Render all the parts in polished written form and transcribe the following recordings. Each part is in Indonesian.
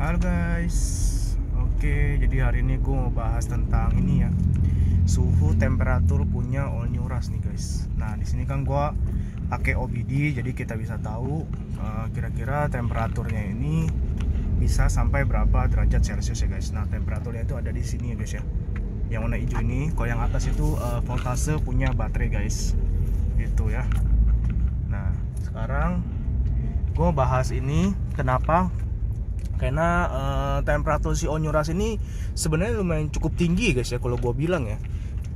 Halo guys, oke, jadi hari ini gue mau bahas tentang ini ya, suhu temperatur punya all new Rush nih guys. Nah di sini kan gue pakai OBD, jadi kita bisa tahu kira-kira temperaturnya ini bisa sampai berapa derajat Celcius ya guys. Nah temperaturnya itu ada di sini ya guys ya, yang warna hijau ini. Kalau yang atas itu voltase punya baterai guys, gitu ya. Nah sekarang gue bahas ini kenapa. Karena temperatur si all new Rush ini sebenarnya lumayan cukup tinggi guys ya, kalau gue bilang ya.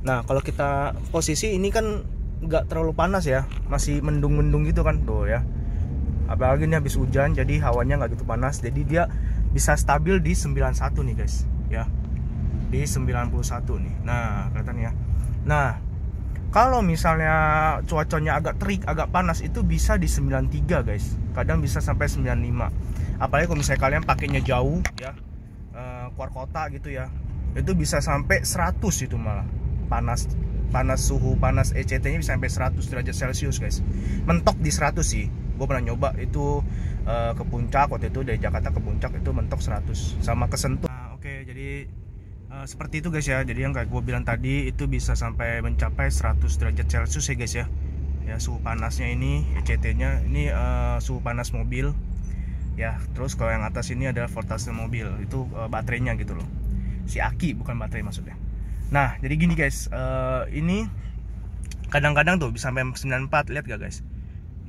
Nah kalau kita posisi ini kan nggak terlalu panas ya, masih mendung-mendung gitu kan tuh ya. Apalagi ini habis hujan, jadi hawanya nggak gitu panas, jadi dia bisa stabil di 91 nih guys ya, di 91 nih. Nah kelihatan ya. Nah kalau misalnya cuacanya agak terik, agak panas, itu bisa di 93 guys, kadang bisa sampai 95. Apalagi kalau misalnya kalian pakainya jauh ya, keluar kota gitu ya, itu bisa sampai 100 itu malah. Suhu panas ECT nya bisa sampai 100 derajat Celcius guys. Mentok di 100 sih. Gue pernah nyoba itu ke puncak, waktu itu dari Jakarta ke puncak itu mentok 100 sama kesentuh. Nah, oke, jadi seperti itu guys ya. Jadi yang kayak gue bilang tadi, itu bisa sampai mencapai 100 derajat Celcius ya guys ya. Ya suhu panasnya ini ECT nya ini suhu panas mobil ya. Terus kalau yang atas ini adalah voltase mobil, itu baterainya gitu loh, si aki, bukan baterai maksudnya. Nah jadi gini guys, ini kadang-kadang tuh bisa sampai 94, lihat gak guys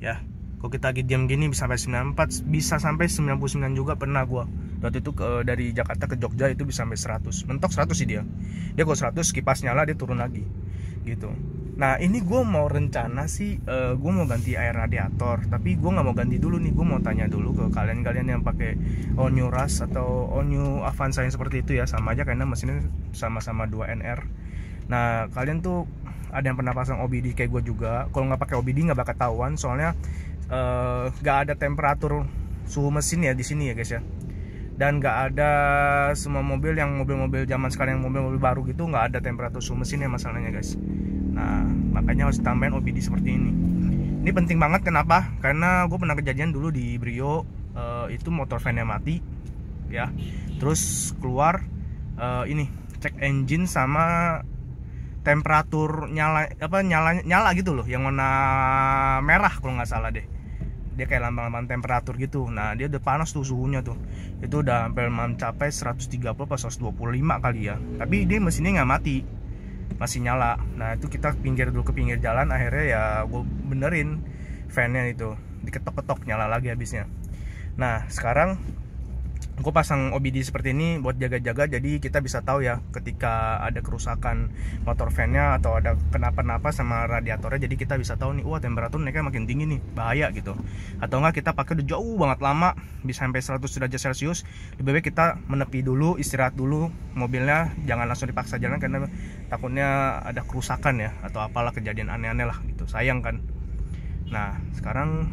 ya. Kalau kita lagi diam gini bisa sampai 94, bisa sampai 99 juga pernah gua. Waktu itu dari Jakarta ke Jogja itu bisa sampai 100, mentok 100 sih dia kalau 100 kipas nyala dia turun lagi gitu. Nah ini gue mau rencana sih, gue mau ganti air radiator, tapi gue nggak mau ganti dulu nih. Gue mau tanya dulu ke kalian yang pakai all new Rush atau all new Avanza yang seperti itu ya, sama aja karena mesinnya sama-sama 2NR. Nah kalian tuh ada yang pernah pasang OBD kayak gue juga? Kalau nggak pakai OBD nggak bakal ketahuan, soalnya nggak ada temperatur suhu mesin ya di sini ya guys ya. Dan nggak ada semua mobil zaman sekarang, yang mobil-mobil baru gitu, nggak ada temperatur suhu mesinnya masalahnya guys. Nah makanya harus tambahin OBD seperti ini. Ini penting banget, kenapa? Karena gue pernah kejadian dulu di Brio, itu motor fan-nya mati ya, terus keluar ini cek engine sama temperatur nyala gitu loh, yang warna merah kalau nggak salah deh. Dia kayak lambang-lambang temperatur gitu. Nah dia udah panas tuh suhunya tuh, itu udah hampir mencapai 130 atau 125 kali ya, tapi dia mesinnya nggak mati, masih nyala. Nah itu kita pinggir dulu, ke pinggir jalan, akhirnya ya gue benerin fan-nya itu, diketok-ketok nyala lagi habisnya. Nah sekarang gue pasang OBD seperti ini buat jaga-jaga, jadi kita bisa tahu ya ketika ada kerusakan motor fan-nya atau ada kenapa-napa sama radiatornya, jadi kita bisa tahu nih, wah temperatur naiknya makin tinggi nih, bahaya gitu. Atau enggak kita pakai udah jauh banget lama, bisa sampai 100 derajat Celcius, lebih baik kita menepi dulu, istirahat dulu mobilnya, jangan langsung dipaksa jalan karena takutnya ada kerusakan ya, atau apalah kejadian aneh-aneh lah gitu, sayang kan. Nah sekarang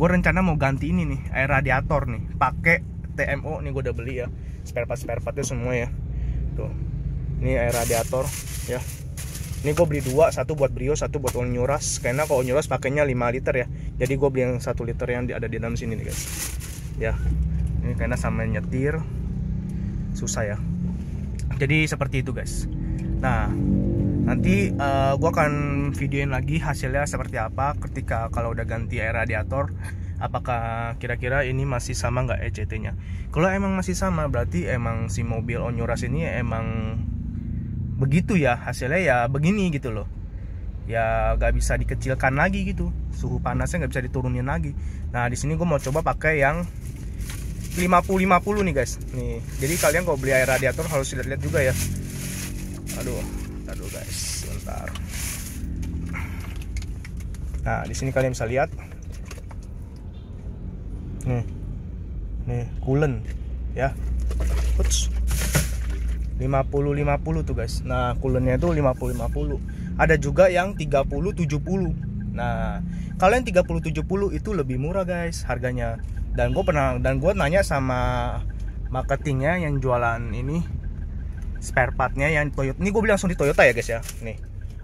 gue rencana mau ganti ini nih, air radiator nih, pakai TMO nih. Gue udah beli ya spare partnya semua ya tuh. Ini air radiator ya, ini gue beli dua, satu buat Brio, satu buat all new Rush. Karena kalau all new Rush pakainya 5 liter ya, jadi gue beli yang 1 liter yang ada di dalam sini nih guys ya. Ini karena sama nyetir susah ya, jadi seperti itu guys. Nah nanti gue akan videoin lagi hasilnya seperti apa ketika kalau udah ganti air radiator, apakah kira-kira ini masih sama nggak ECT nya. Kalau emang masih sama, berarti emang si mobil all new Rush ini emang begitu ya, hasilnya ya begini gitu loh ya, nggak bisa dikecilkan lagi gitu, suhu panasnya nggak bisa diturunin lagi. Nah di sini gue mau coba pakai yang 50-50 nih guys nih. Jadi kalian kalau beli air radiator harus lihat-lihat juga ya. Aduh guys, bentar. Nah di sini kalian bisa lihat nih coolant ya, 50-50 tuh guys. Nah coolantnya itu 50-50, ada juga yang 30-70. Nah kalau yang 30-70 itu lebih murah guys harganya. Dan gue nanya sama marketingnya yang jualan ini spare partnya yang Toyota. Ini gue beli langsung di Toyota ya guys ya. Nih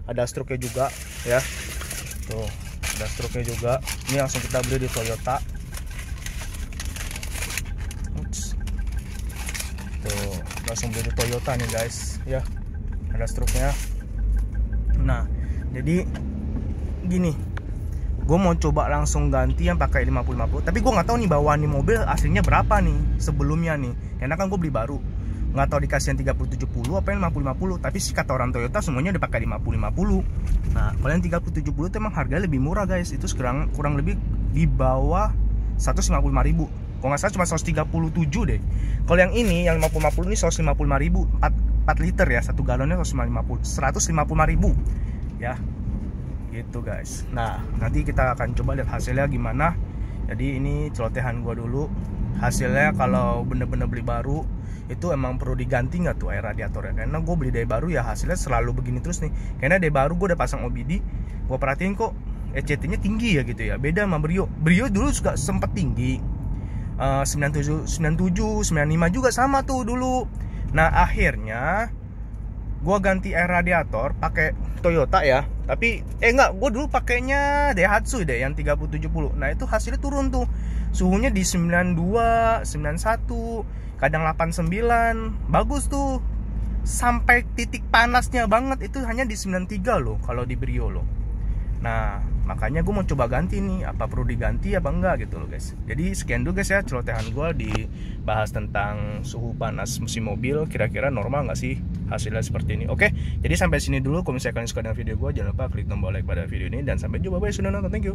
ada stroke-nya juga ya, tuh ada stroke-nya juga. Ini langsung kita beli di Toyota. Tuh, langsung beli di Toyota nih guys, ya. Ada struknya. Nah, jadi gini, gue mau coba langsung ganti yang pakai 50-50. Tapi gue nggak tahu nih bawaan nih mobil aslinya berapa nih sebelumnya nih. Karena kan gue beli baru, nggak tahu dikasih yang 30-70 apa yang 50-50. Tapi sih kata orang Toyota semuanya udah pakai 50-50. Nah, kalau yang 30-70 itu emang harganya lebih murah guys. Itu kurang lebih di bawah 155.000. Kalau nggak salah cuma 137 deh. Kalau yang ini yang 50-50 ini 155.000, 4 liter ya, 1 galonnya 155.000 ya. Gitu guys. Nah, nanti kita akan coba lihat hasilnya gimana. Jadi ini celotehan gua dulu. Hasilnya kalau bener-bener beli baru itu emang perlu diganti nggak tuh air radiatornya? Karena gue beli dari baru ya hasilnya selalu begini terus nih. Karena dari baru gue udah pasang OBD, gue perhatiin kok ECT-nya tinggi ya gitu ya. Beda sama Brio. Brio dulu juga sempet tinggi. 97, 95 juga sama tuh dulu. Nah, akhirnya gue ganti air radiator pakai Toyota ya. Tapi enggak, gue dulu pakainya Daihatsu deh yang 30-70. Nah, itu hasilnya turun tuh. Suhunya di 92, 91, kadang 89. Bagus tuh. Sampai titik panasnya banget itu hanya di 93 loh kalau di Brio loh. Nah, makanya gue mau coba ganti nih, apa perlu diganti apa enggak gitu loh guys. Jadi sekian dulu guys ya celotehan gue dibahas tentang suhu panas mesin mobil. Kira-kira normal nggak sih hasilnya seperti ini? Oke, jadi sampai sini dulu. Kalau misalnya kalian suka dengan video gue, jangan lupa klik tombol like pada video ini. Dan sampai jumpa, bye, sudah nonton, thank you.